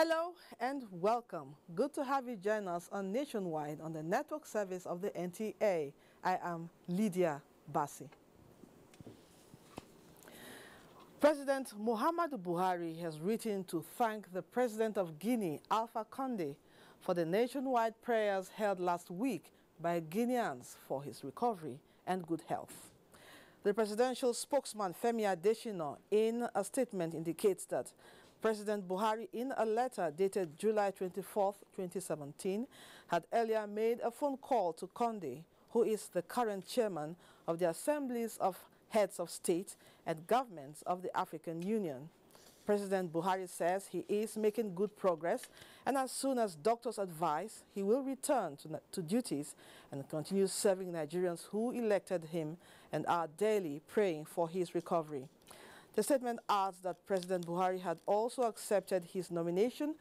Hello and welcome. Good to have you join us on Nationwide on the network service of the NTA. I am Lydia Bassi. President Muhammadu Buhari has written to thank the President of Guinea, Alpha Condé, for the nationwide prayers held last week by Guineans for his recovery and good health. The presidential spokesman, Femi Adesina, in a statement indicates that President Buhari, in a letter dated July 24, 2017, had earlier made a phone call to Condé, who is the current chairman of the Assemblies of Heads of State and Governments of the African Union. President Buhari says he is making good progress, and as soon as doctors advise, he will return to duties and continue serving Nigerians who elected him and are daily praying for his recovery. The statement adds that President Buhari had also accepted his nomination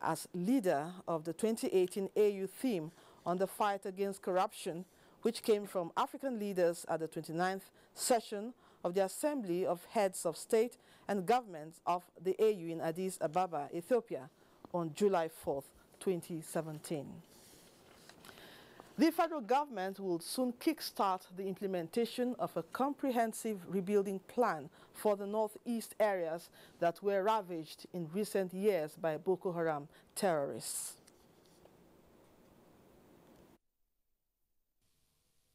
as leader of the 2018 AU theme on the fight against corruption, which came from African leaders at the 29th session of the Assembly of Heads of State and Governments of the AU in Addis Ababa, Ethiopia, on July 4, 2017. The federal government will soon kickstart the implementation of a comprehensive rebuilding plan for the northeast areas that were ravaged in recent years by Boko Haram terrorists.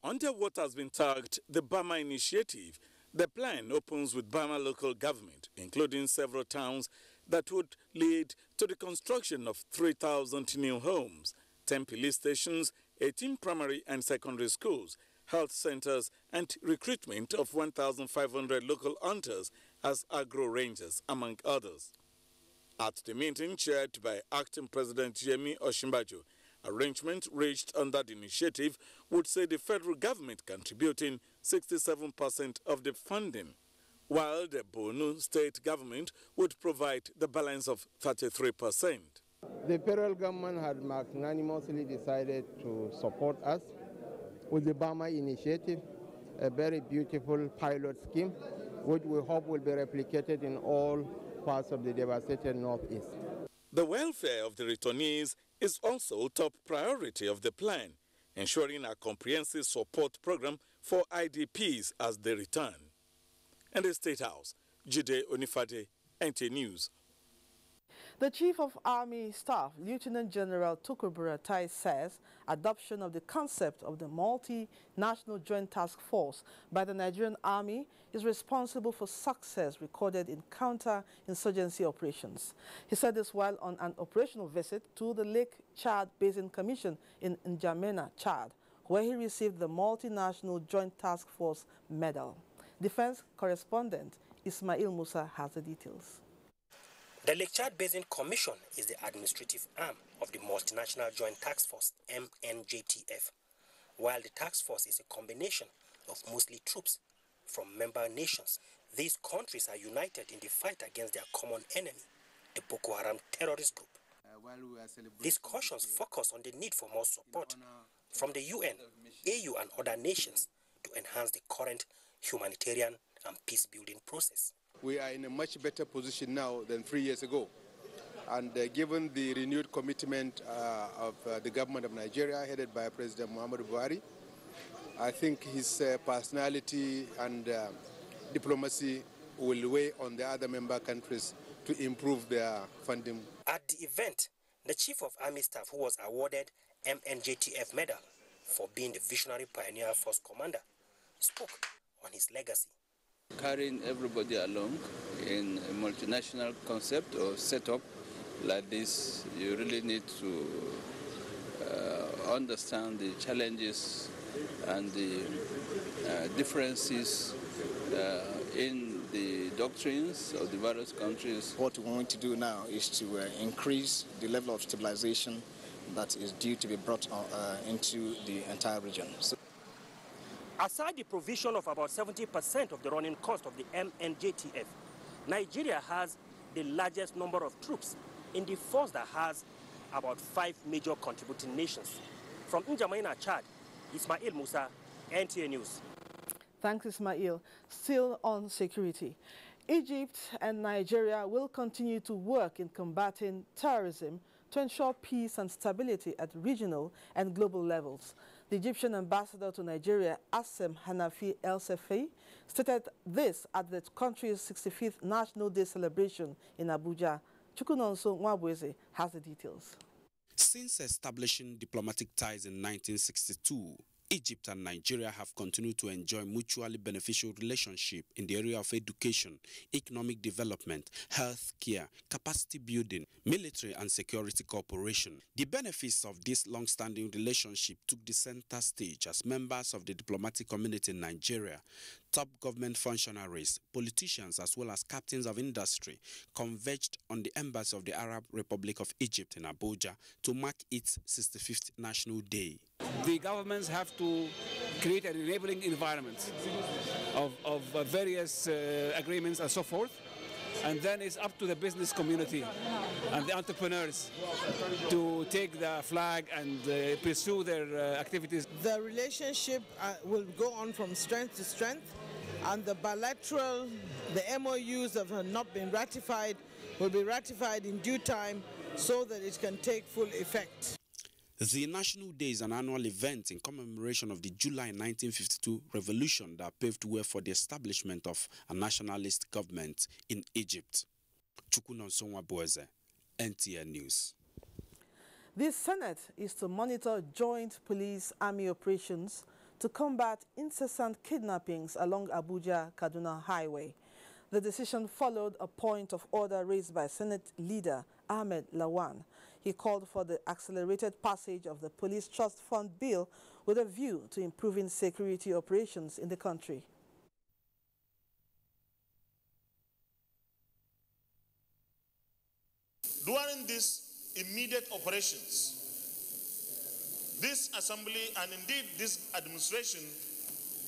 Under what has been tagged the Bama Initiative, the plan opens with Bama local government, including several towns that would lead to the construction of 3,000 new homes, 10 police stations, 18 primary and secondary schools, health centers, and recruitment of 1,500 local hunters as agro-rangers, among others. At the meeting chaired by Acting President Yemi Osinbajo, arrangement reached under the initiative would see the federal government contributing 67% of the funding, while the Borno state government would provide the balance of 33%. The federal government had magnanimously decided to support us with the Bama Initiative, a very beautiful pilot scheme, which we hope will be replicated in all parts of the devastated Northeast. The welfare of the returnees is also top priority of the plan, ensuring a comprehensive support program for IDPs as they return. In the State House, Jide Onifade, NTA News. The Chief of Army Staff, Lieutenant General Tukur Buratai, says adoption of the concept of the multinational joint task force by the Nigerian Army is responsible for success recorded in counter-insurgency operations. He said this while on an operational visit to the Lake Chad Basin Commission in N'Djamena, Chad, where he received the Multinational Joint Task Force Medal. Defense correspondent Ismail Musa has the details. The Lake Chad Basin Commission is the administrative arm of the Multinational Joint Task Force, MNJTF, while the task force is a combination of mostly troops from member nations. These countries are united in the fight against their common enemy, the Boko Haram terrorist group. Discussions focus on the need for more support from the UN, AU and other nations to enhance the current humanitarian and peace-building process. We are in a much better position now than 3 years ago. And given the renewed commitment of the government of Nigeria, headed by President Muhammadu Buhari, I think his personality and diplomacy will weigh on the other member countries to improve their funding. At the event, the Chief of Army Staff, who was awarded MNJTF Medal for being the visionary pioneer force commander, spoke on his legacy. Carrying everybody along in a multinational concept or setup like this, you really need to understand the challenges and the differences in the doctrines of the various countries. What we want to do now is to increase the level of stabilization that is due to be brought into the entire region. Aside the provision of about 70% of the running cost of the MNJTF, Nigeria has the largest number of troops in the force that has about 5 major contributing nations. From N'Djamena, Chad, Ismail Musa, NTA News. Thanks, Ismail. Still on security. Egypt and Nigeria will continue to work in combating terrorism to ensure peace and stability at regional and global levels. The Egyptian ambassador to Nigeria, Assem Hanafi El Sefi, stated this at the country's 65th National Day celebration in Abuja. Chukunonso Nwabweze has the details. Since establishing diplomatic ties in 1962, Egypt and Nigeria have continued to enjoy mutually beneficial relationship in the area of education, economic development, health care, capacity building, military and security cooperation. The benefits of this long-standing relationship took the center stage as members of the diplomatic community in Nigeria, top government functionaries, politicians as well as captains of industry converged on the embassy of the Arab Republic of Egypt in Abuja to mark its 65th National Day. The governments have to create an enabling environment of various agreements and so forth. And then it's up to the business community and the entrepreneurs to take the flag and pursue their activities. The relationship will go on from strength to strength, and the bilateral, the MOUs that have not been ratified will be ratified in due time so that it can take full effect. The National Day is an annual event in commemoration of the July 1952 revolution that paved way for the establishment of a nationalist government in Egypt. Chukunonso Nwabweze, NTA News. The Senate is to monitor joint police-army operations to combat incessant kidnappings along Abuja-Kaduna Highway. The decision followed a point of order raised by Senate leader Ahmed Lawan. He called for the accelerated passage of the Police Trust Fund bill with a view to improving security operations in the country. During these immediate operations, this assembly and indeed this administration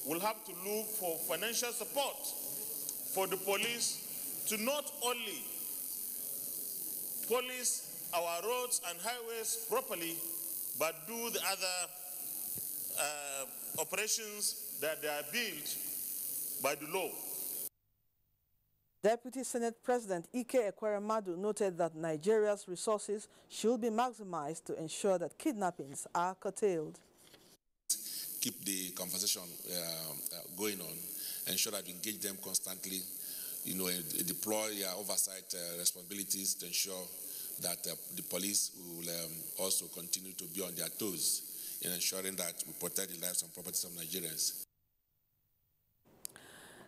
will have to look for financial support for the police to not only police our roads and highways properly, but do the other operations that they are built by the law. Deputy Senate President Ike Ekweremadu noted that Nigeria's resources should be maximized to ensure that kidnappings are curtailed. Keep the conversation going on, ensure that we engage them constantly, deploy oversight responsibilities to ensure that the police will also continue to be on their toes in ensuring that we protect the lives and properties of Nigerians.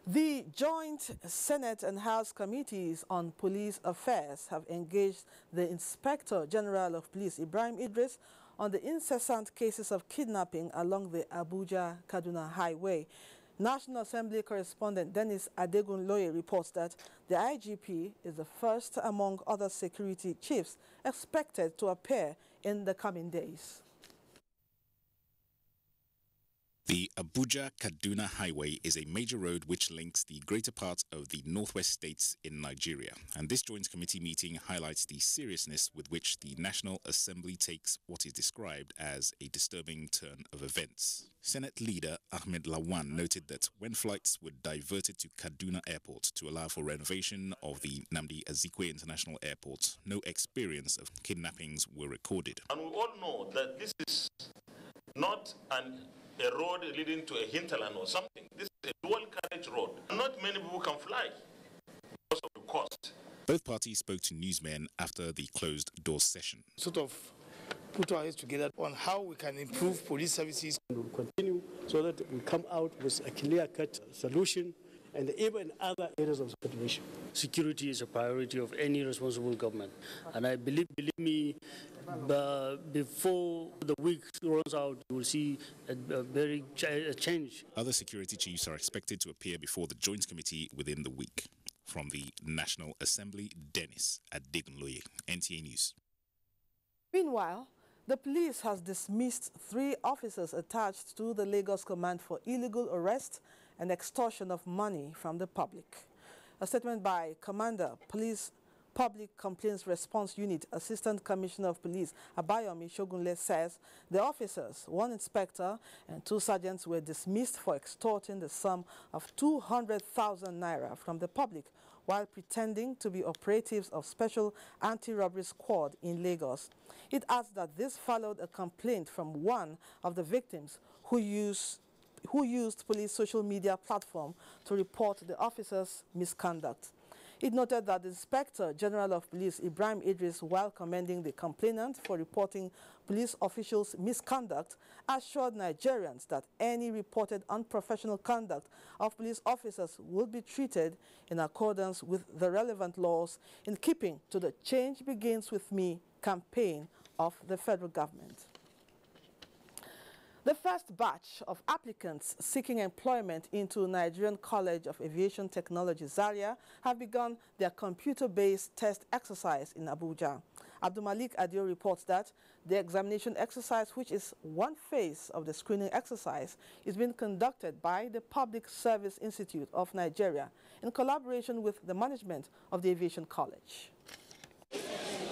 The joint Senate and House committees on police affairs have engaged the Inspector General of Police, Ibrahim Idris, on the incessant cases of kidnapping along the Abuja-Kaduna Highway. National Assembly correspondent Dennis Adegunloye reports that the IGP is the first among other security chiefs expected to appear in the coming days. The Abuja-Kaduna Highway is a major road which links the greater part of the northwest states in Nigeria, and this joint committee meeting highlights the seriousness with which the National Assembly takes what is described as a disturbing turn of events. Senate leader Ahmed Lawan noted that when flights were diverted to Kaduna Airport to allow for renovation of the Nnamdi Azikiwe International Airport, no experience of kidnappings were recorded. And we all know that this is not a road leading to a hinterland or something. This is a dual carriage road. Not many people can fly because of the cost. Both parties spoke to newsmen after the closed door session. Sort of put our heads together on how we can improve police services. We will continue so that we come out with a clear-cut solution and even other areas of situation. Security is a priority of any responsible government. And I believe me, before the week runs out, you will see a change. Other security chiefs are expected to appear before the Joint Committee within the week. From the National Assembly, Dennis Adegunloye, NTA News. Meanwhile, the police has dismissed 3 officers attached to the Lagos Command for illegal arrest and extortion of money from the public. A statement by Commander, Police Public Complaints Response Unit, Assistant Commissioner of Police Abayomi Shogunle says the officers, 1 inspector and 2 sergeants, were dismissed for extorting the sum of 200,000 naira from the public while pretending to be operatives of Special Anti-Robbery Squad in Lagos. It adds that this followed a complaint from one of the victims who used police social media platform to report the officers' misconduct. It noted that the Inspector General of Police, Ibrahim Idris, while commending the complainant for reporting police officials' misconduct, assured Nigerians that any reported unprofessional conduct of police officers would be treated in accordance with the relevant laws in keeping to the Change Begins With Me campaign of the federal government. The first batch of applicants seeking employment into Nigerian College of Aviation Technology, Zaria, have begun their computer-based test exercise in Abuja. Abdulmalik Adio reports that the examination exercise, which is one phase of the screening exercise, is being conducted by the Public Service Institute of Nigeria in collaboration with the management of the Aviation College.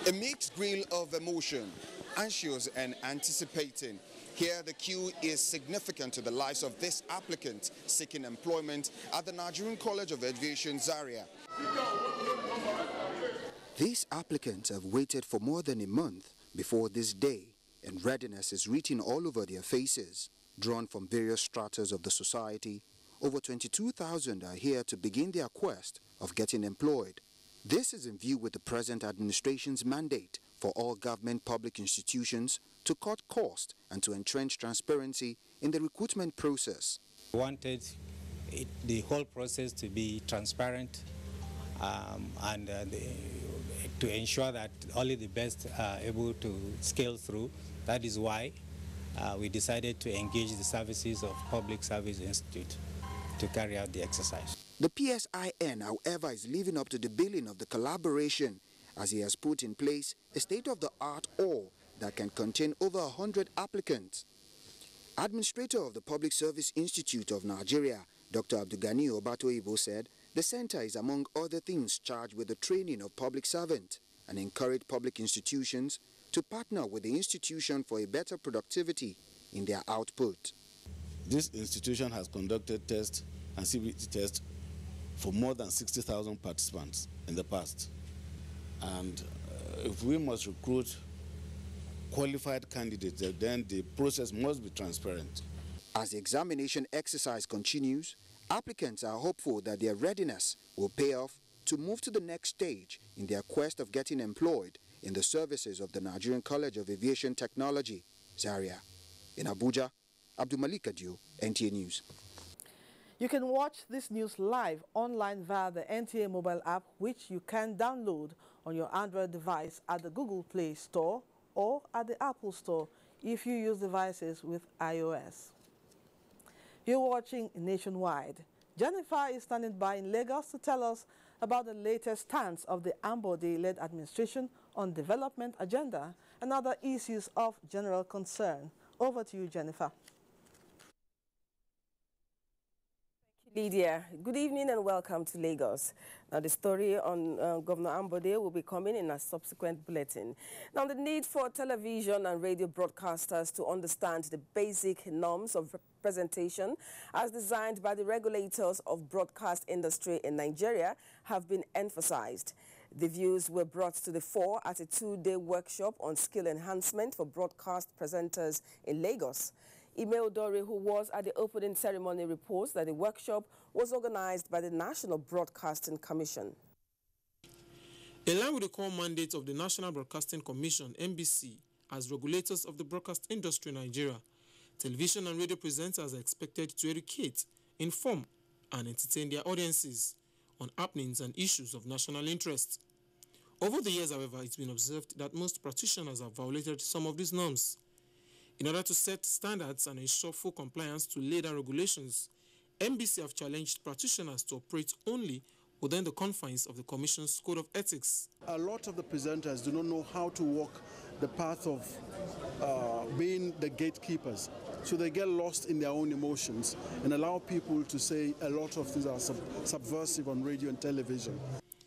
A mixed grill of emotion, anxious and anticipating. Here, the queue is significant to the lives of this applicant seeking employment at the Nigerian College of Aviation, Zaria. These applicants have waited for more than a month before this day, and readiness is written all over their faces. Drawn from various stratas of the society, over 22,000 are here to begin their quest of getting employed. This is in view with the present administration's mandate for all government public institutions to cut costs and to entrench transparency in the recruitment process. We wanted the whole process to be transparent and to ensure that only the best are able to scale through. That is why we decided to engage the services of Public Service Institute to carry out the exercise. The PSIN, however, is living up to the billing of the collaboration, as he has put in place a state-of-the-art hall that can contain over 100 applicants. Administrator of the Public Service Institute of Nigeria, Dr. Abdugani Obatoibo, said the center is among other things charged with the training of public servants and encourage public institutions to partner with the institution for a better productivity in their output. This institution has conducted tests and CBT tests for more than 60,000 participants in the past. And if we must recruit qualified candidates, then the process must be transparent. As the examination exercise continues, applicants are hopeful that their readiness will pay off to move to the next stage in their quest of getting employed in the services of the Nigerian College of Aviation Technology, Zaria. In Abuja, Abdulmalik Adio, NTA News. You can watch this news live online via the NTA mobile app, which you can download on your Android device at the Google Play Store or at the Apple Store if you use devices with iOS. You're watching Nationwide. Jennifer is standing by in Lagos to tell us about the latest stance of the Ambode-led administration on development agenda and other issues of general concern. Over to you, Jennifer. Lydia, good evening and welcome to Lagos. Now, the story on Governor Ambode will be coming in a subsequent bulletin. Now, the need for television and radio broadcasters to understand the basic norms of representation as designed by the regulators of broadcast industry in Nigeria have been emphasized. The views were brought to the fore at a two-day workshop on skill enhancement for broadcast presenters in Lagos. Ime Dore, who was at the opening ceremony, reports that the workshop was organized by the National Broadcasting Commission. In line with the core mandate of the National Broadcasting Commission, NBC, as regulators of the broadcast industry in Nigeria, television and radio presenters are expected to educate, inform, and entertain their audiences on happenings and issues of national interest. Over the years, however, it's been observed that most practitioners have violated some of these norms. In order to set standards and ensure full compliance to laid-down regulations, NBC have challenged practitioners to operate only within the confines of the Commission's Code of Ethics. A lot of the presenters do not know how to walk the path of being the gatekeepers. So they get lost in their own emotions and allow people to say a lot of things are subversive on radio and television.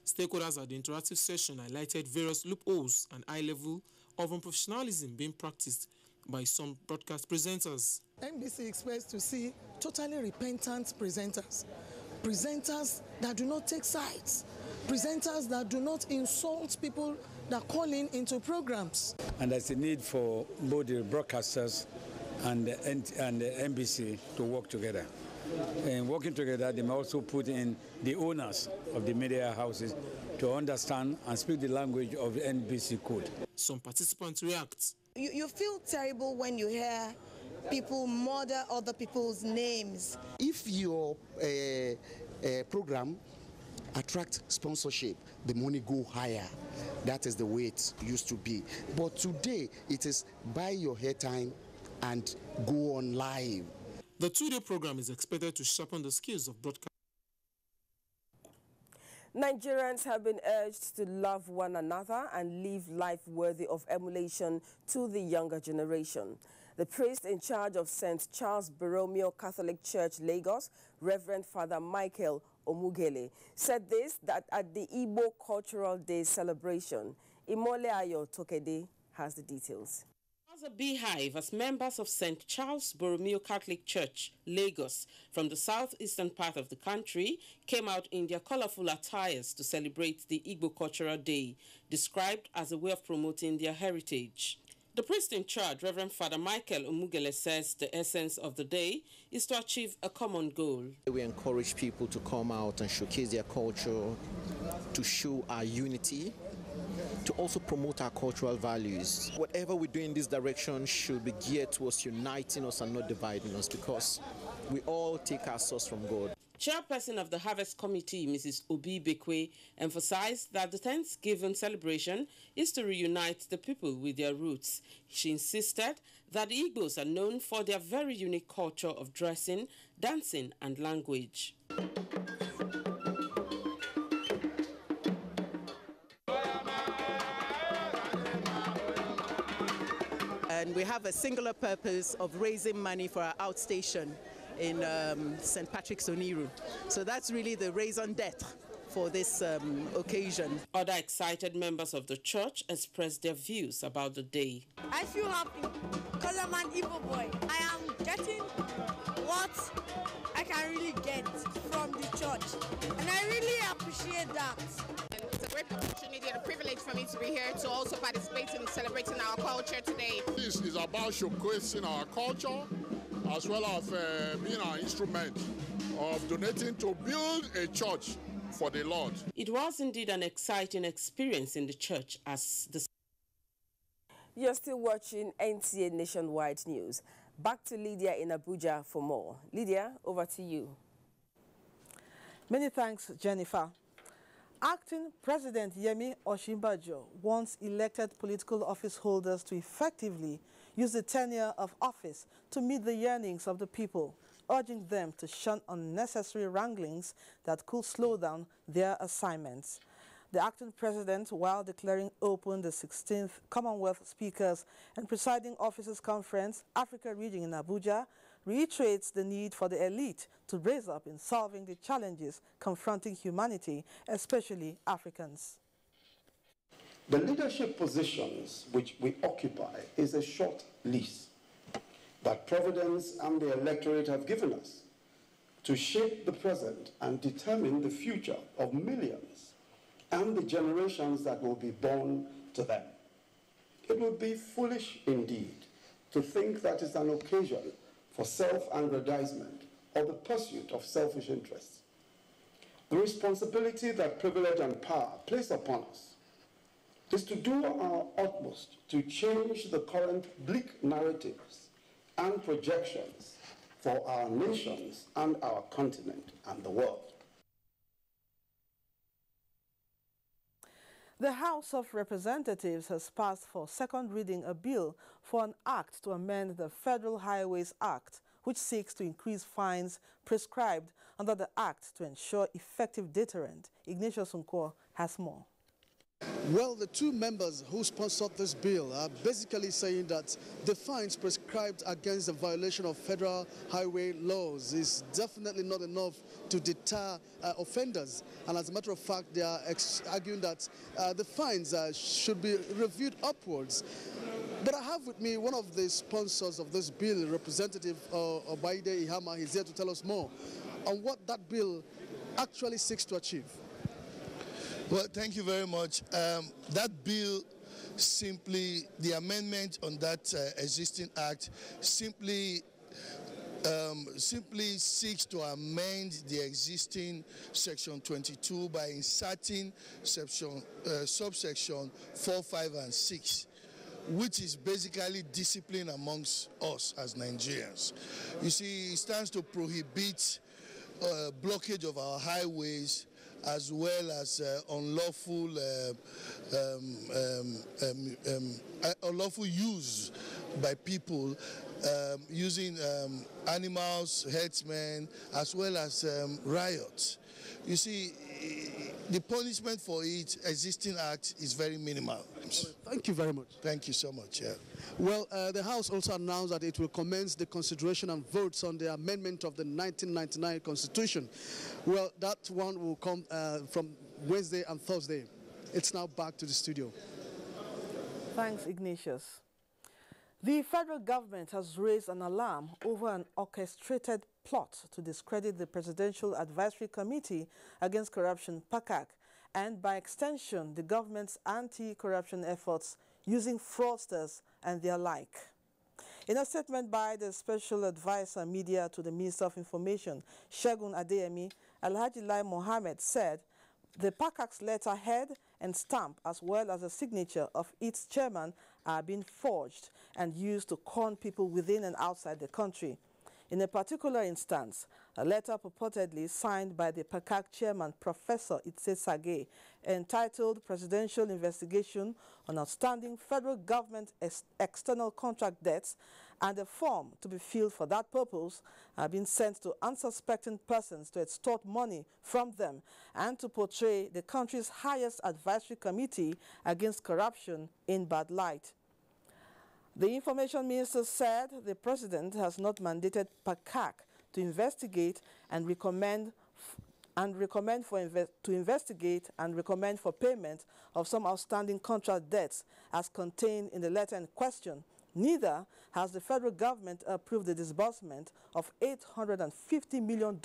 Stakeholders at the interactive session highlighted various loopholes and high level of unprofessionalism being practiced by some broadcast presenters. NBC expects to see totally repentant presenters that do not take sides, presenters that do not insult people that call into programs. And there's a need for both the broadcasters and the NBC to work together. And working together, they may also put in the owners of the media houses to understand and speak the language of the NBC code. Some participants react. You feel terrible when you hear people murder other people's names. If your program attract sponsorship, the money go higher. That is the way it used to be. But today, it is buy your airtime and go on live. The two-day program is expected to sharpen the skills of broadcast. Nigerians have been urged to love one another and live life worthy of emulation to the younger generation. The priest in charge of St. Charles Borromeo Catholic Church, Lagos, Reverend Father Michael Omugele, said this that at the Igbo Cultural Day celebration. Imole Ayo Tokede has the details. As a beehive, as members of St. Charles Borromeo Catholic Church, Lagos, from the southeastern part of the country, came out in their colorful attires to celebrate the Igbo Cultural Day, described as a way of promoting their heritage. The priest in charge, Reverend Father Michael Omugele, says the essence of the day is to achieve a common goal. We encourage people to come out and showcase their culture, to show our unity, to also promote our cultural values. Whatever we do in this direction should be geared towards uniting us and not dividing us, because we all take our source from God. Chairperson of the Harvest Committee, Mrs. Obi Bekwe, emphasized that the Thanksgiving celebration is to reunite the people with their roots. She insisted that the Igbos are known for their very unique culture of dressing, dancing, and language. And we have a singular purpose of raising money for our outstation in St. Patrick's Oniru. So that's really the raison d'etre for this occasion. Other excited members of the church expressed their views about the day. I feel happy because I'm an Igbo boy. I am getting what I can really get from the church, and I really appreciate that. It's a great opportunity and a privilege for me to be here to also participate in celebrating our culture today. This is about showcasing our culture, as well as being an instrument of donating to build a church for the Lord. It was indeed an exciting experience in the church as the... You're still watching NTA Nationwide News. Back to Lydia in Abuja for more. Lydia, over to you. Many thanks, Jennifer. Acting President Yemi Osinbajo wants elected political office holders to effectively use the tenure of office to meet the yearnings of the people, urging them to shun unnecessary wranglings that could slow down their assignments. The acting president, while declaring open the 16th Commonwealth Speakers and Presiding Officers Conference, Africa Region in Abuja, reiterates the need for the elite to raise up in solving the challenges confronting humanity, especially Africans. The leadership positions which we occupy is a short lease that Providence and the electorate have given us to shape the present and determine the future of millions and the generations that will be born to them. It would be foolish indeed to think that it's an occasion for self-aggrandizement or the pursuit of selfish interests. The responsibility that privilege and power place upon us is to do our utmost to change the current bleak narratives and projections for our nations and our continent and the world. The House of Representatives has passed for second reading a bill for an act to amend the Federal Highways Act, which seeks to increase fines prescribed under the act to ensure effective deterrent. Ignatius Unko has more. Well, the two members who sponsored this bill are basically saying that the fines prescribed against the violation of federal highway laws is definitely not enough to deter offenders. And as a matter of fact, they are arguing that the fines should be reviewed upwards. But I have with me one of the sponsors of this bill, Representative Obaide Ihama. He's here to tell us more on what that bill actually seeks to achieve. Well, thank you very much. That bill simply, the amendment on that existing act simply seeks to amend the existing section 22 by inserting subsection 4, 5, and 6, which is basically discipline amongst us as Nigerians. You see, it stands to prohibit blockage of our highways, as well as unlawful use by people using animals, herdsmen, as well as riots. You see, the punishment for each existing act is very minimal. Thank you very much. Thank you so much. Yeah. Well, the House also announced that it will commence the consideration and votes on the amendment of the 1999 Constitution. Well, that one will come from Wednesday and Thursday. It's now back to the studio. Thanks, Ignatius. The federal government has raised an alarm over an orchestrated plot to discredit the Presidential Advisory Committee Against Corruption, PACAC, and by extension, the government's anti-corruption efforts using fraudsters and their like. In a statement by the Special Advisor Media to the Minister of Information, Segun Adeyemi, Alhaji Lai Mohammed said the PACAC's letterhead and stamp, as well as the signature of its chairman, are being forged and used to con people within and outside the country. In a particular instance, a letter purportedly signed by the PACAC chairman, Professor Itse Sage, entitled Presidential Investigation on Outstanding Federal Government External Contract Debts, and a form to be filled for that purpose have been sent to unsuspecting persons to extort money from them and to portray the country's highest advisory committee against corruption in bad light. The information minister said the president has not mandated PACAC to investigate and recommend for payment of some outstanding contract debts as contained in the letter in question. Neither has the federal government approved the disbursement of $850 million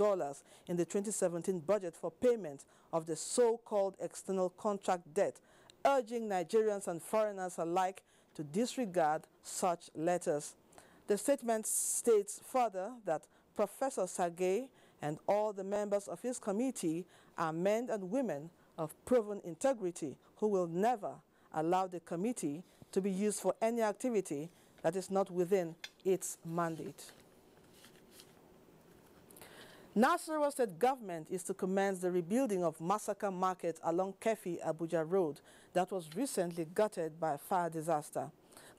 in the 2017 budget for payment of the so-called external contract debt, urging Nigerians and foreigners alike to disregard such letters. The statement states further that Professor Sage and all the members of his committee are men and women of proven integrity who will never allow the committee to be used for any activity that is not within its mandate. Nasarawa State government is to commence the rebuilding of Massacre Market along Kefi Abuja Road that was recently gutted by a fire disaster.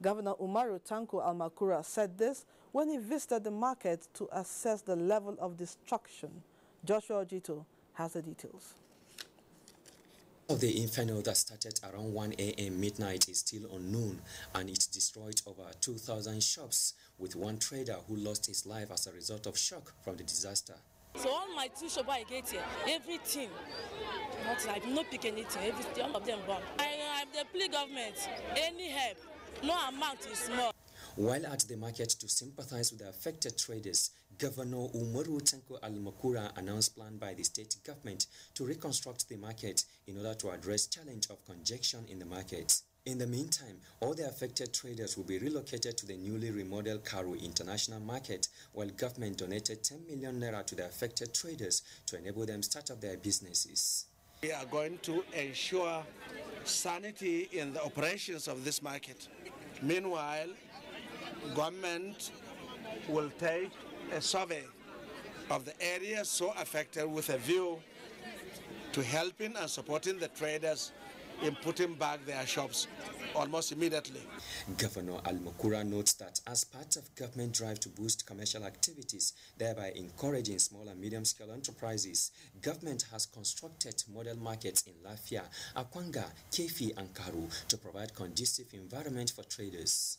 Governor Umaru Tanko Almakura said this when he visited the market to assess the level of destruction. Joshua Ojito has the details. Of the inferno that started around 1 a.m. midnight is still unknown, and it destroyed over 2,000 shops, with one trader who lost his life as a result of shock from the disaster. So all my two shops I get here, everything, I've not picked anything, everything, all of them gone. I'm the plea government, any help, no amount is small. While at the market to sympathize with the affected traders, Governor Umaru Tanko Almakura announced plan by the state government to reconstruct the market in order to address challenge of congestion in the market. In the meantime, all the affected traders will be relocated to the newly remodeled Karu International Market, while government donated 10 million naira to the affected traders to enable them start up their businesses. We are going to ensure sanity in the operations of this market. Meanwhile, government will take a survey of the areas so affected with a view to helping and supporting the traders in putting back their shops almost immediately. Governor Almakura notes that as part of government drive to boost commercial activities, thereby encouraging small and medium-scale enterprises, government has constructed model markets in Lafia, Akwanga, Kefi, and Karu to provide conducive environment for traders.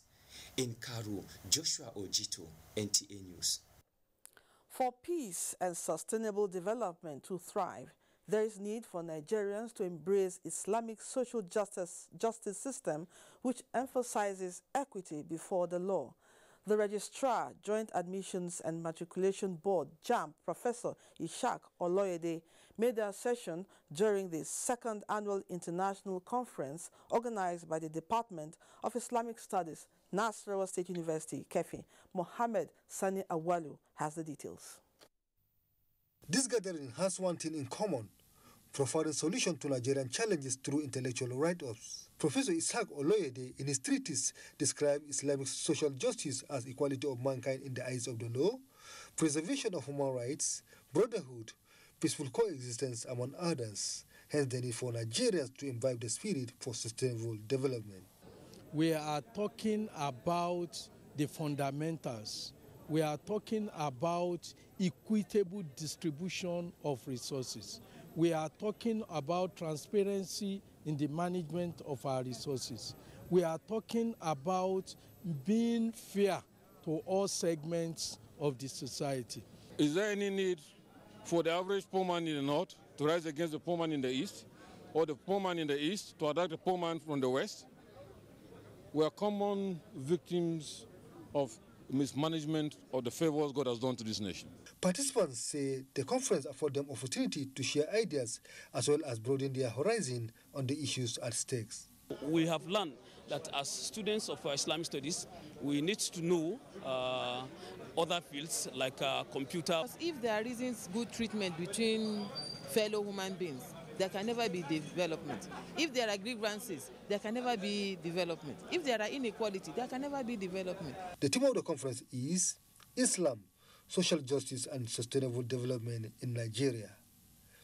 In Karu, Joshua Ojito, NTA News. For peace and sustainable development to thrive, there is need for Nigerians to embrace Islamic social justice system which emphasizes equity before the law. The Registrar, Joint Admissions and Matriculation Board, JAMB, Professor Ishaq Oloyede, made the assertion during the second annual international conference organized by the Department of Islamic Studies, Nasarawa State University, KEFI. Mohammed Sani Awalu has the details. This gathering has one thing in common: providing solution to Nigerian challenges through intellectual write-ups. Professor Ishaq Oloyede, in his treatise, described Islamic social justice as equality of mankind in the eyes of the law, preservation of human rights, brotherhood, peaceful coexistence, among others. Hence the need for Nigerians to imbibe the spirit for sustainable development. We are talking about the fundamentals. We are talking about equitable distribution of resources. We are talking about transparency in the management of our resources. We are talking about being fair to all segments of the society. Is there any need for the average poor man in the north to rise against the poor man in the east, or the poor man in the east to attack the poor man from the west? We are common victims of mismanagement of the favors God has done to this nation. Participants say the conference affords them opportunity to share ideas as well as broaden their horizon on the issues at stake. We have learned that as students of Islamic studies, we need to know other fields like computer. If there isn't good treatment between fellow human beings, there can never be development. If there are grievances, there can never be development. If there are inequality, there can never be development. The theme of the conference is Islam, Social Justice and Sustainable Development in Nigeria.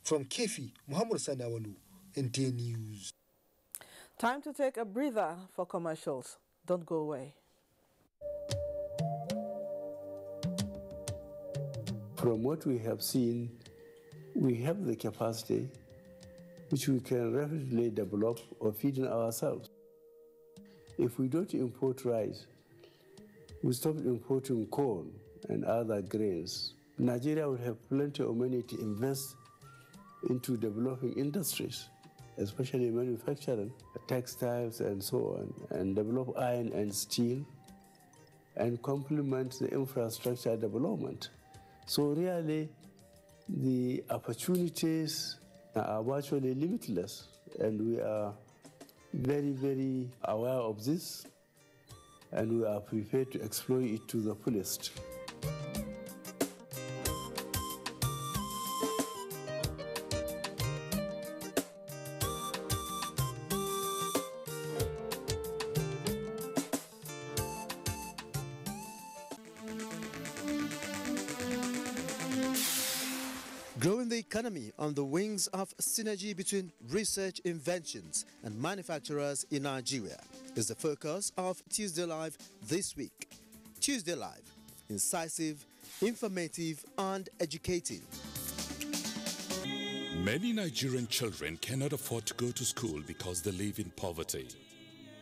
From KEFI, Muhammad Sani Awalu, NTA News. Time to take a breather for commercials. Don't go away. From what we have seen, we have the capacity which we can rapidly develop or feed in ourselves. If we don't import rice, we stop importing corn and other grains, Nigeria will have plenty of money to invest into developing industries, especially manufacturing, textiles and so on, and develop iron and steel, and complement the infrastructure development. So really, the opportunities are virtually limitless, and we are very, very aware of this, and we are prepared to exploit it to the fullest. Growing the economy on the wings of synergy between research, inventions, and manufacturers in Nigeria is the focus of Tuesday Live this week. Tuesday Live, incisive, informative, and educating. Many Nigerian children cannot afford to go to school because they live in poverty.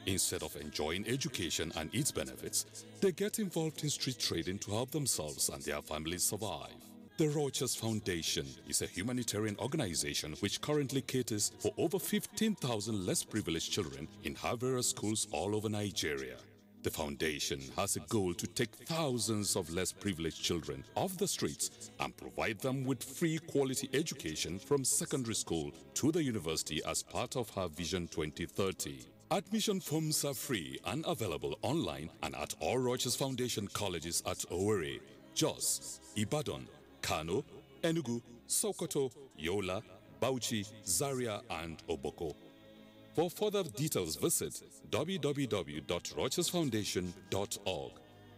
Instead of enjoying education and its benefits, they get involved in street trading to help themselves and their families survive. The Rochas Foundation is a humanitarian organization which currently caters for over 15,000 less privileged children in various schools all over Nigeria. The foundation has a goal to take thousands of less privileged children off the streets and provide them with free quality education from secondary school to the university as part of her Vision 2030. Admission forms are free and available online and at all Rochas Foundation colleges at Owerri, Jos, Ibadan, Kano, Enugu, Sokoto, Yola, Bauchi, Zaria, and Oboko. For further details, visit www.rochasfoundation.org.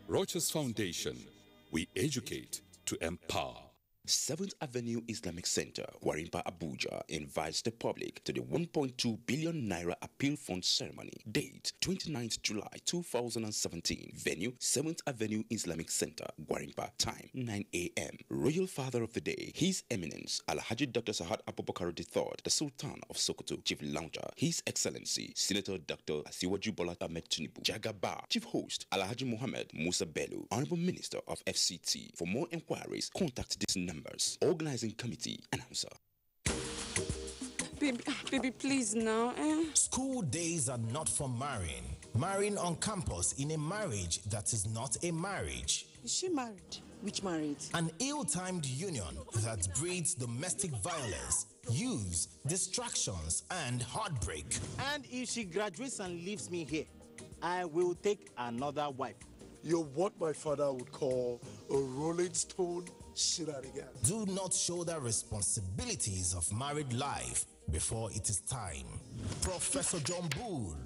Rochas Foundation, we educate to empower. 7th Avenue Islamic Center, Warimpa, Abuja, invites the public to the 1.2 billion naira appeal fund ceremony. Date 29th July 2017. Venue 7th Avenue Islamic Center, Warimpa. Time 9 a.m. Royal Father of the Day, His Eminence Alhaji Dr. Sahad Abubakar III, the Sultan of Sokoto, Chief Launcher, His Excellency Senator Dr. Asiwaju Bola Ahmed Tinubu, Jagaba, Chief Host Alhaji Muhammad Musa Bello, Honorable Minister of FCT. For more inquiries, contact this number. Organizing Committee Announcer. Baby, please now. School days are not for marrying. Marrying on campus in a marriage that is not a marriage. Is she married? Which marriage? An ill-timed union that breeds domestic violence, use, distractions, and heartbreak. And if she graduates and leaves me here, I will take another wife. You're what my father would call a Rolling Stone shenanigan. Do not shoulder responsibilities of married life before it is time. Professor John Bull,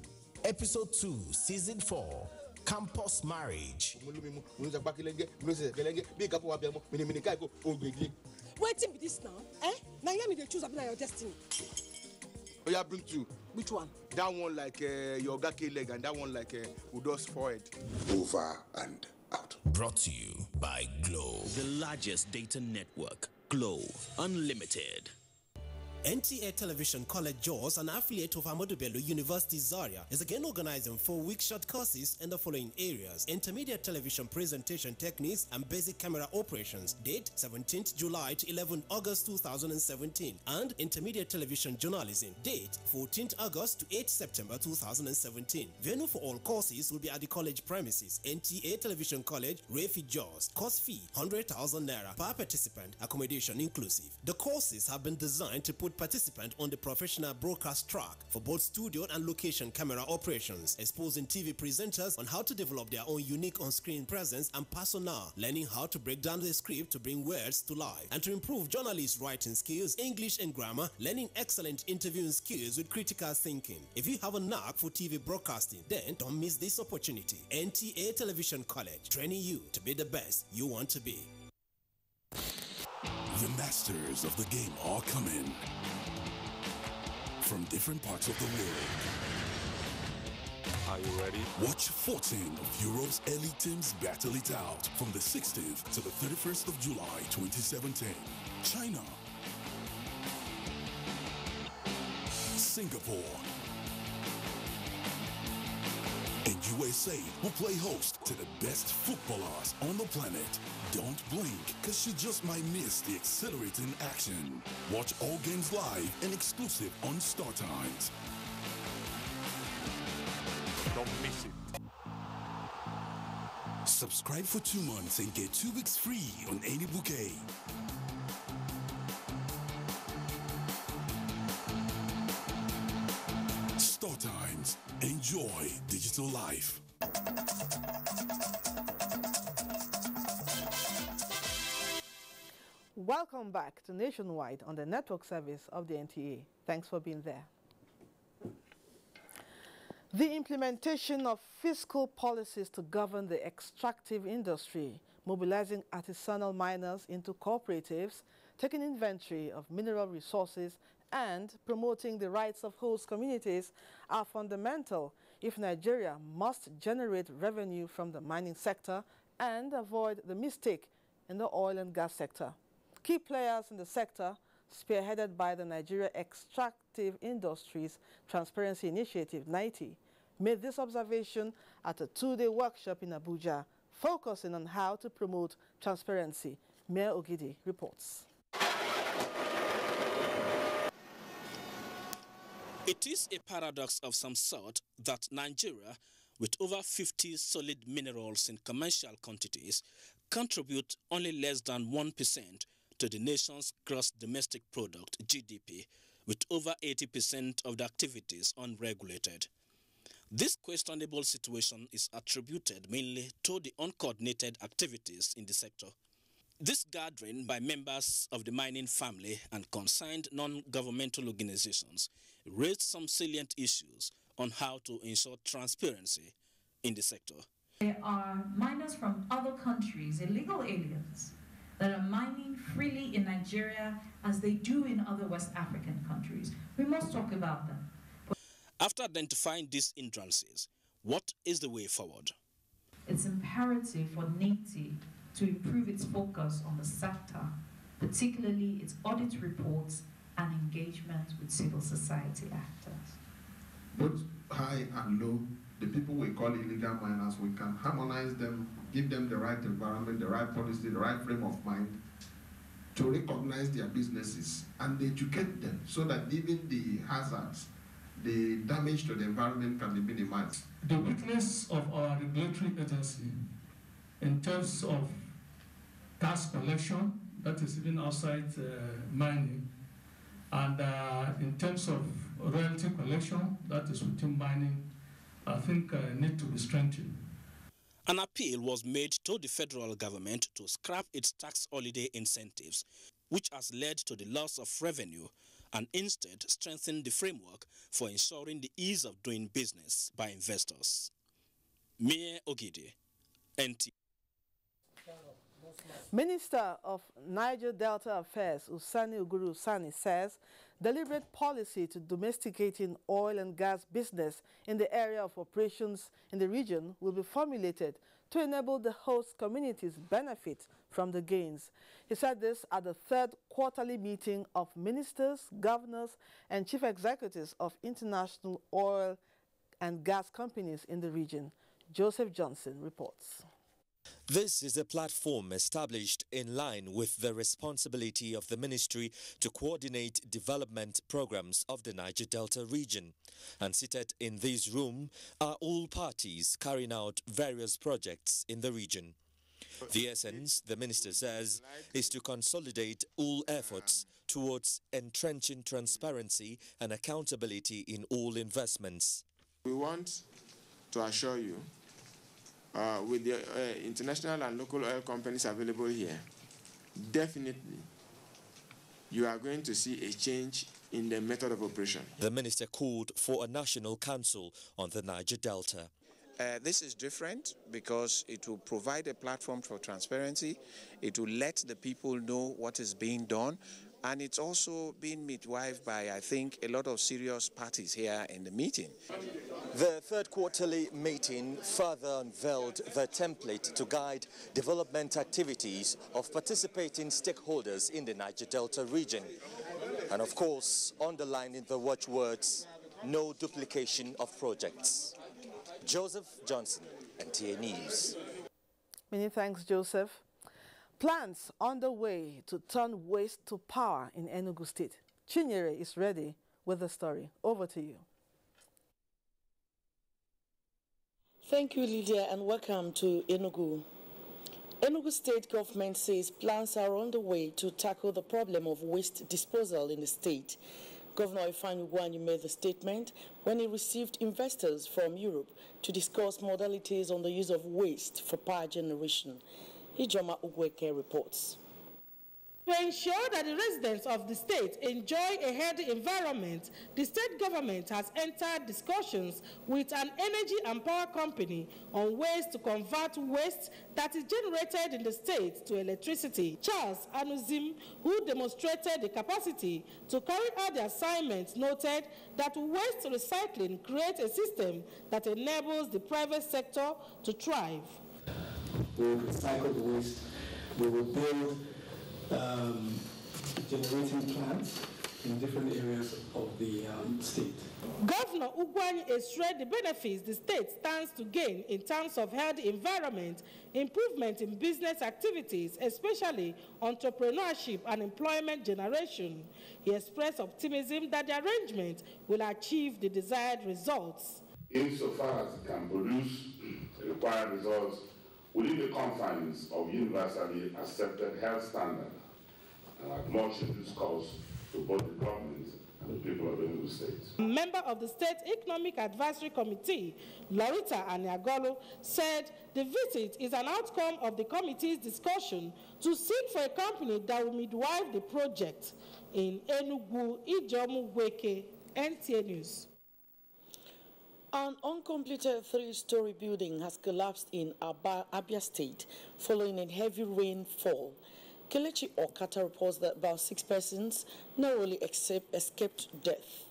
Episode 2, Season 4, Campus Marriage. Waiting be this now, eh? Now hear me, they choose your destiny. Oh, yeah, bring two. Which one? That one like your gaki leg and that one like Udo's forehead. Over and out. Brought to you by Glow. The largest data network, Glow Unlimited. NTA Television College Jaws, an affiliate of Ahmadu Bello University Zaria, is again organizing 4-week short courses in the following areas: intermediate television presentation techniques and basic camera operations. Date 17th July to 11th August 2017. And intermediate television journalism. Date 14th August to 8th September 2017. Venue for all courses will be at the college premises. NTA Television College, Refi Jaws. Course fee 100,000 naira per participant, accommodation inclusive. The courses have been designed to put participant on the professional broadcast track for both studio and location camera operations, exposing TV presenters on how to develop their own unique on-screen presence and persona, learning how to break down the script to bring words to life, and to improve journalist writing skills, English and grammar, learning excellent interviewing skills with critical thinking. If you have a knack for TV broadcasting, then don't miss this opportunity. NTA Television College, training you to be the best you want to be. The masters of the game are coming from different parts of the world. Are you ready? Watch 14 of Europe's elite teams battle it out from the 16th to the 31st of July 2017. China, Singapore, and USA will play host to the best footballers on the planet. Don't blink, because you just might miss the exhilarating action. Watch all games live and exclusive on Star Times. Don't miss it. Subscribe for 2 months and get 2 weeks free on any bouquet. Star Times. Enjoy digital life. Welcome back to Nationwide on the network service of the NTA. Thanks for being there. The implementation of fiscal policies to govern the extractive industry, mobilizing artisanal miners into cooperatives, taking inventory of mineral resources, and promoting the rights of host communities are fundamental if Nigeria must generate revenue from the mining sector and avoid the mistake in the oil and gas sector. Key players in the sector, spearheaded by the Nigeria Extractive Industries Transparency Initiative, 90, made this observation at a 2-day workshop in Abuja, focusing on how to promote transparency. Mayor Ogidi reports. It is a paradox of some sort that Nigeria, with over 50 solid minerals in commercial quantities, contribute only less than 1% to the nation's gross domestic product, GDP, with over 80% of the activities unregulated. This questionable situation is attributed mainly to the uncoordinated activities in the sector. This gathering by members of the mining family and concerned non-governmental organizations raised some salient issues on how to ensure transparency in the sector. There are miners from other countries, illegal aliens, that are mining freely in Nigeria as they do in other West African countries. We must talk about them. After identifying these hindrances, what is the way forward? It's imperative for NTA to improve its focus on the sector, particularly its audit reports and engagement with civil society actors. Both high and low, the people we call illegal miners, we can harmonize them, give them the right environment, the right policy, the right frame of mind to recognize their businesses and educate them so that even the hazards, the damage to the environment can be minimized. The weakness of our regulatory agency in terms of tax collection, that is even outside mining, and in terms of royalty collection, that is within mining, I think need to be strengthened. An appeal was made to the federal government to scrap its tax holiday incentives, which has led to the loss of revenue, and instead strengthen the framework for ensuring the ease of doing business by investors. Mie Ogide, NTA. Minister of Niger Delta Affairs, Usani Uguru Usani, says deliberate policy to domesticating oil and gas business in the area of operations in the region will be formulated to enable the host communities benefit from the gains. He said this at the third quarterly meeting of ministers, governors, and chief executives of international oil and gas companies in the region. Joseph Johnson reports. This is a platform established in line with the responsibility of the ministry to coordinate development programs of the Niger Delta region. And seated in this room are all parties carrying out various projects in the region. The essence, the minister says, is to consolidate all efforts towards entrenching transparency and accountability in all investments. We want to assure you, with the international and local oil companies available here, definitely you are going to see a change in the method of operation. The minister called for a national council on the Niger Delta. This is different because it will provide a platform for transparency. It will let the people know what is being done. And it's also been midwifed by, I think, a lot of serious parties here in the meeting. The third quarterly meeting further unveiled the template to guide development activities of participating stakeholders in the Niger Delta region. And of course, underlining the watchwords, no duplication of projects. Joseph Johnson, NTA News. Many thanks, Joseph. Plans underway to turn waste to power in Enugu State. Chinyere is ready with the story. Over to you. Thank you, Lydia, and welcome to Enugu. Enugu State government says plans are underway to tackle the problem of waste disposal in the state. Governor Ifeanyi Ugwuanyi made the statement when he received investors from Europe to discuss modalities on the use of waste for power generation. Ijoma Ugweke reports. To ensure that the residents of the state enjoy a healthy environment, the state government has entered discussions with an energy and power company on ways to convert waste that is generated in the state to electricity. Charles Anuzim, who demonstrated the capacity to carry out the assignment, noted that waste recycling creates a system that enables the private sector to thrive. We will recycle the waste. We will build generating plants in different areas of the state. Governor Ugwuanyi assured the benefits the state stands to gain in terms of healthy environment, improvement in business activities, especially entrepreneurship and employment generation. He expressed optimism that the arrangement will achieve the desired results. Insofar as it can produce the required results within the confines of universally accepted health standards, and at much reduced cost to both the government and the people of Enugu State. Member of the State Economic Advisory Committee, Lorita Aniagolo, said the visit is an outcome of the committee's discussion to seek for a company that will midwife the project. In Enugu, Ijomu Weke, NTA News. An uncompleted three-story building has collapsed in Abia State following a heavy rainfall. Kelechi Okata reports that about 6 persons narrowly escaped death.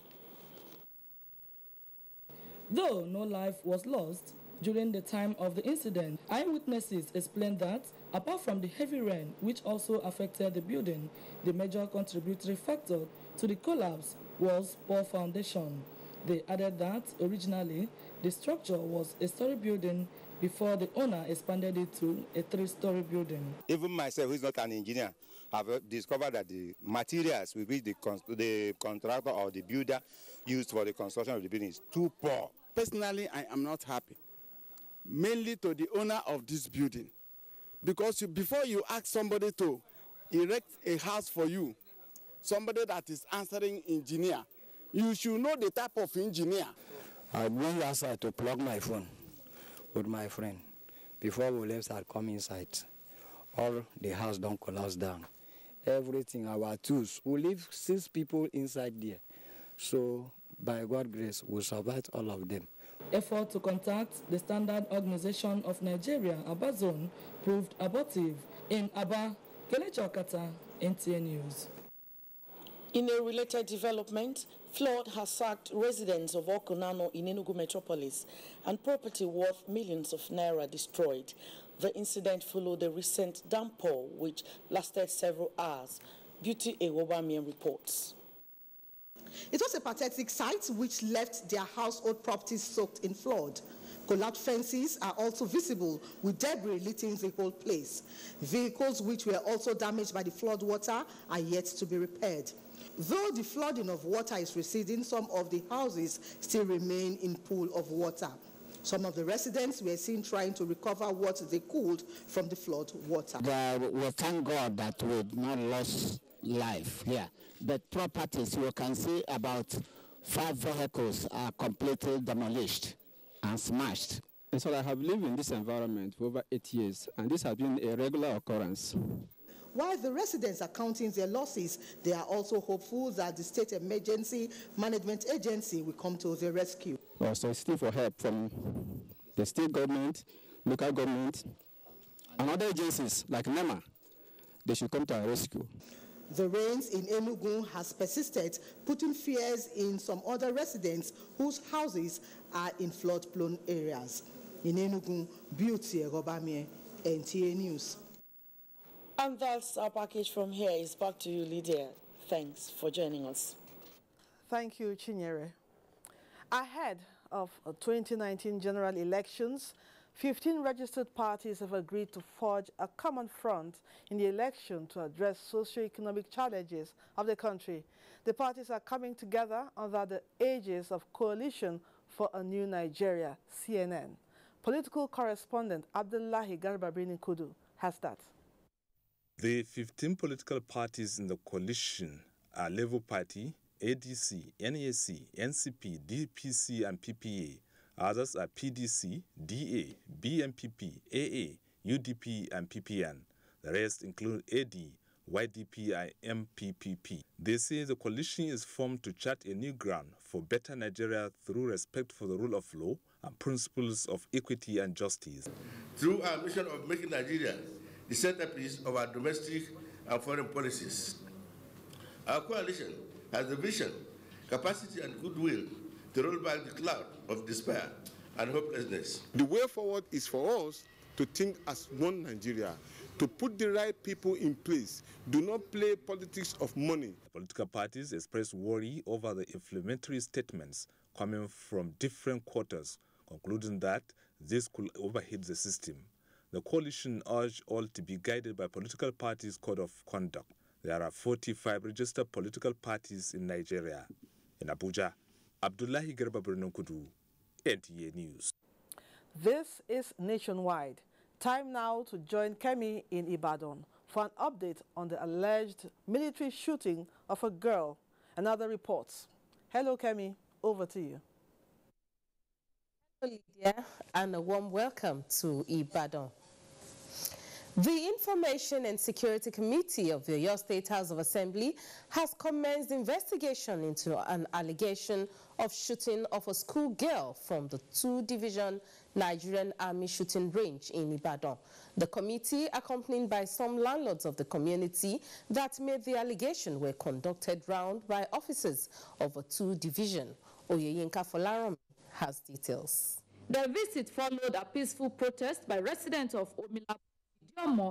Though no life was lost during the time of the incident, eyewitnesses explained that, apart from the heavy rain, which also affected the building, the major contributory factor to the collapse was poor foundation. They added that originally the structure was a story building before the owner expanded it to a 3-story building. Even myself, who is not an engineer, have discovered that the materials with which the contractor or the builder used for the construction of the building is too poor. Personally, I am not happy, mainly to the owner of this building, because before you ask somebody to erect a house for you, somebody that is answering engineer, you should know the type of engineer. I went outside to plug my phone with my friend. Before we left, I come inside. All the house don't collapse down. Everything, our tools. We leave 6 people inside there. So, by God's grace, we survived all of them. Effort to contact the Standard Organization of Nigeria, Aba Zone, proved abortive. In Aba, Kelechi Okata, NTA News. In a related development, flood has sacked residents of Okunano in Enugu metropolis and property worth millions of naira destroyed. The incident followed a recent downpour which lasted several hours. Beauty Ewobamian reports. It was a pathetic sight which left their household properties soaked in flood. Collapsed fences are also visible with debris littering the whole place. Vehicles which were also damaged by the flood water are yet to be repaired. Though the flooding of water is receding, some of the houses still remain in pool of water. Some of the residents were seen trying to recover what they could from the flood water. We thank God that we've not lost life here. But properties, we can see about 5 vehicles are completely demolished and smashed. And so I have lived in this environment for over 8 years, and this has been a regular occurrence. While the residents are counting their losses, they are also hopeful that the State Emergency Management Agency will come to their rescue. We're soliciting for help from the state government, local government, and other agencies like NEMA. They should come to our rescue. The rains in Enugu has persisted, putting fears in some other residents whose houses are in flood-prone areas. In Enugu, Beauty Robamie, NTA News. And that's our package from here. It's back to you, Lydia. Thanks for joining us. Thank you, Chinyere. Ahead of 2019 general elections, 15 registered parties have agreed to forge a common front in the election to address socio-economic challenges of the country. The parties are coming together under the aegis of Coalition for a New Nigeria, CNN. Political correspondent Abdullahi Garbabrini Kudu has that. The 15 political parties in the coalition are Labour Party, ADC, NAC, NCP, DPC and PPA. Others are PDC, DA, BMPP, AA, UDP and PPN. The rest include AD, YDP and MPPP. They say the coalition is formed to chart a new ground for better Nigeria through respect for the rule of law and principles of equity and justice. Through our mission of making Nigeria the centerpiece of our domestic and foreign policies, our coalition has the vision, capacity and goodwill to roll back the cloud of despair and hopelessness. The way forward is for us to think as one Nigeria, to put the right people in place. Do not play politics of money. Political parties express worry over the inflammatory statements coming from different quarters, concluding that this could overheat the system. The coalition urged all to be guided by political parties' code of conduct. There are 45 registered political parties in Nigeria. In Abuja, Abdullahi Gerba-Brunokudu, NTA News. This is Nationwide. Time now to join Kemi in Ibadan for an update on the alleged military shooting of a girl and other reports. Hello, Kemi. Over to you. Hello, Lydia, and a warm welcome to Ibadan. The Information and Security Committee of the Oyo State House of Assembly has commenced investigation into an allegation of shooting of a school girl from the 2-Division Nigerian Army shooting range in Ibadan. The committee, accompanied by some landlords of the community that made the allegation, were conducted round by officers of a 2-Division. Oyeyinka Folaran has details. The visit followed a peaceful protest by residents of Omila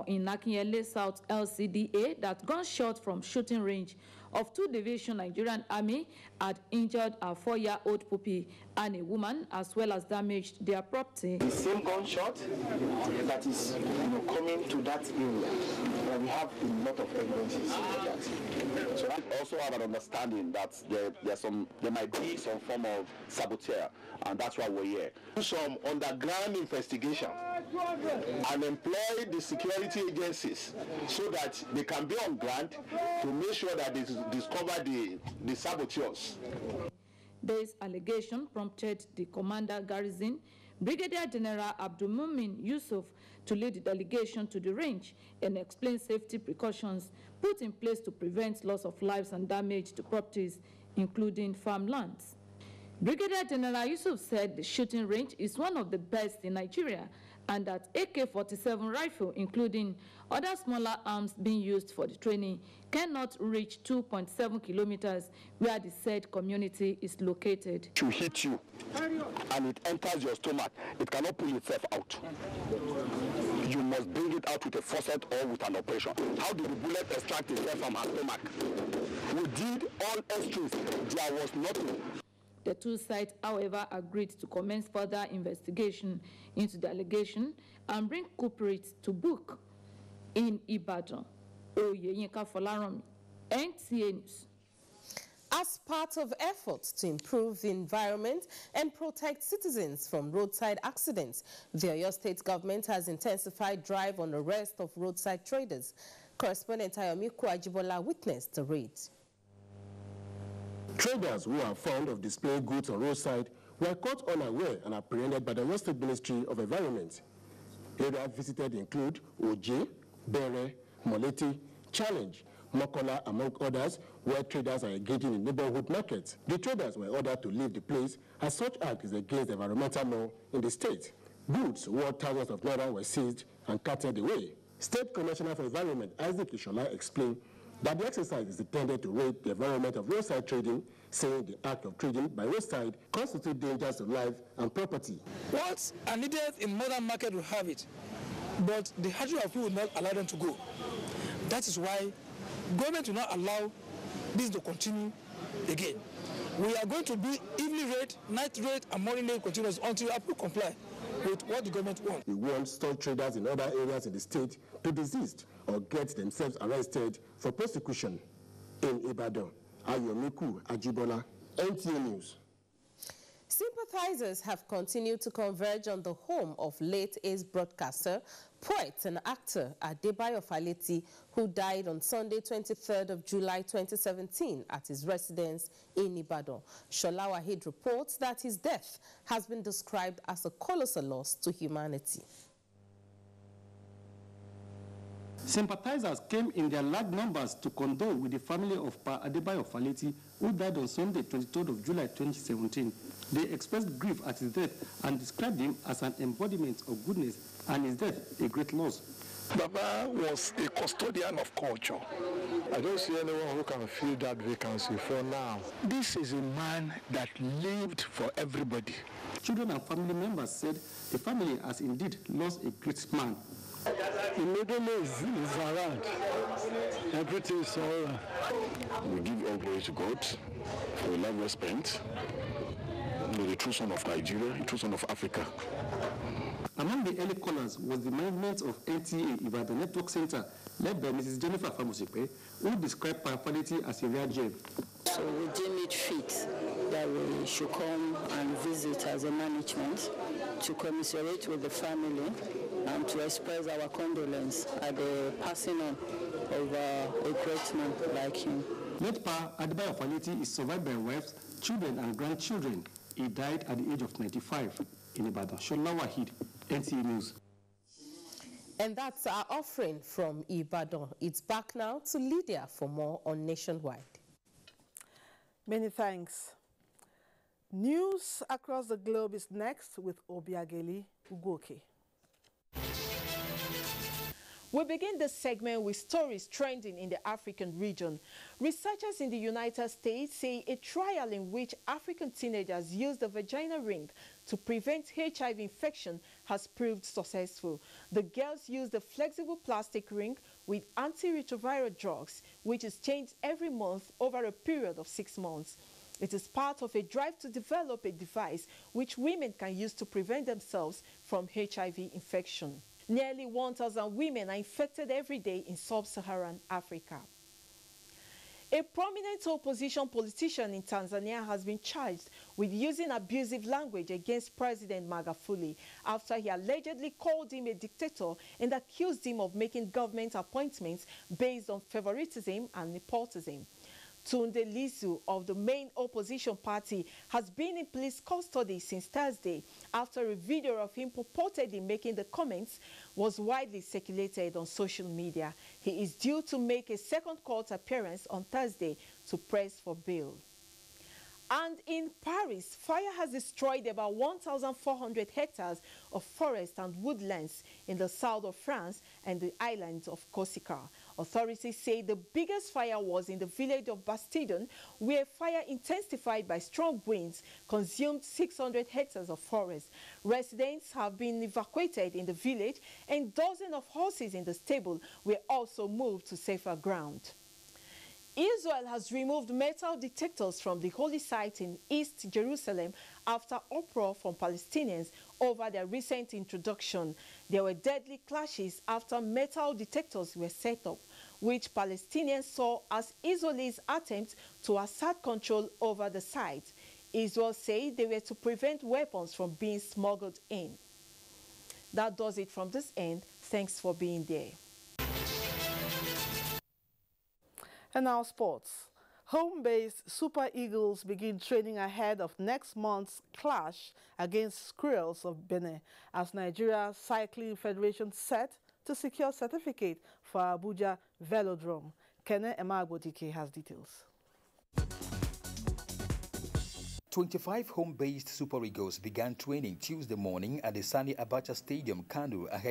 in Akinyele South LCDA that gunshot from shooting range of 2 Division Nigerian Army had injured a 4-year-old puppy and a woman, as well as damaged their property. The same gunshot that is coming to that area. We have a lot of evidences of that. So I also have an understanding that there might be some form of saboteur, and that's why we're here. Do some underground investigation and employ the security agencies so that they can be on ground to make sure that they discover the saboteurs. This allegation prompted the Commander Garrison, Brigadier General Abdulmumin Yusuf, to lead the delegation to the range and explain safety precautions put in place to prevent loss of lives and damage to properties, including farmlands. Brigadier General Yusuf said the shooting range is one of the best in Nigeria and that AK-47 rifle, including other smaller arms being used for the training, cannot reach 2.7 kilometers where the said community is located. To hit you and it enters your stomach, it cannot pull itself out. You must bring it out with a faucet or with an operation. How did the bullet extract itself from her stomach? We did all extras. There was nothing. The two sides, however, agreed to commence further investigation into the allegation and bring culprits to book in Ibadan. Oyeyinka Folaranmi, NTA News. As part of efforts to improve the environment and protect citizens from roadside accidents, the Oyo State government has intensified drive on the arrest of roadside traders. Correspondent Ayomiku Ajibola witnessed the raid. Traders who are fond of displaying goods on roadside were caught unaware and apprehended by the Oyo State Ministry of Environment. Areas visited include Oje, Bere, Moleti, Challenge, Mokola, among others, where traders are engaging in neighborhood markets. The traders were ordered to leave the place as such act is against the environmental law in the state. Goods worth thousands of naira were seized and carted away. State Commissioner for Environment Isaac Ishola explained that the exercise is intended to raid the environment of roadside trading, saying the act of trading by roadside constitutes dangers to life and property. What are needed in modern market will have it, but the hatchery of people will not allow them to go. That is why government will not allow this to continue again. We are going to be evening rate, night rate, and morning rate continuous until people comply with what the government wants. He warned stock traders in other areas in the state to desist or get themselves arrested for prosecution. In Ibadan, Ayomiku Ajibola, NTA News. Sympathizers have continued to converge on the home of late ace broadcaster, poet and actor Adebayo Faleti, who died on Sunday, 23rd of July 2017 at his residence in Ibadan. Shola Wahid reports that his death has been described as a colossal loss to humanity. Sympathizers came in their large numbers to condole with the family of Pa Adebayo Faleti, who died on Sunday, 23rd of July 2017. They expressed grief at his death and described him as an embodiment of goodness and his death a great loss. Baba was a custodian of culture. I don't see anyone who can fill that vacancy for now. This is a man that lived for everybody. Children and family members said the family has indeed lost a great man. The middle is around. Everything is all around. We give all glory to God for the life we spent. The true son of Nigeria, the true son of Africa. Among the early callers was the management of NTA Ibadan Network Center, led by Mrs. Jennifer Famusipe, who described Pa Faleti as a rare gem. So we deem it fit that we should come and visit as a management to commiserate with the family and to express our condolence at the passing on of a great man like him. Late Pa Adebayo Faleti is survived by wives, children and grandchildren. He died at the age of 95 in Ibadan. Shola Wahid, NTA News. And that's our offering from Ibadan. It's back now to Lydia for more on Nationwide. Many thanks. News across the globe is next with Obiageli Ugoke. We begin this segment with stories trending in the African region. Researchers in the United States say a trial in which African teenagers used the vagina ring to prevent HIV infection has proved successful. The girls used a flexible plastic ring with antiretroviral drugs, which is changed every month over a period of 6 months. It is part of a drive to develop a device which women can use to prevent themselves from HIV infection. Nearly 1,000 women are infected every day in sub-Saharan Africa. A prominent opposition politician in Tanzania has been charged with using abusive language against President Magufuli after he allegedly called him a dictator and accused him of making government appointments based on favoritism and nepotism. Tunde Lissu of the main opposition party has been in police custody since Thursday after a video of him purportedly making the comments was widely circulated on social media. He is due to make a second court appearance on Thursday to press for bail. And in Paris, fire has destroyed about 1,400 hectares of forest and woodlands in the south of France and the island of Corsica. Authorities say the biggest fire was in the village of Bastidon, where fire intensified by strong winds consumed 600 hectares of forest. Residents have been evacuated in the village, and dozens of horses in the stable were also moved to safer ground. Israel has removed metal detectors from the holy site in East Jerusalem after uproar from Palestinians over their recent introduction. There were deadly clashes after metal detectors were set up, which Palestinians saw as Israel's attempt to assert control over the site. Israel said they were to prevent weapons from being smuggled in. That does it from this end. Thanks for being there. And now sports. Home-based Super Eagles begin training ahead of next month's clash against Squirrels of Benin as Nigeria Cycling Federation set to secure certificate for Abuja Velodrome. Kene Emagbodike has details. 25 home-based Super Eagles began training Tuesday morning at the Sani Abacha Stadium, Kano, ahead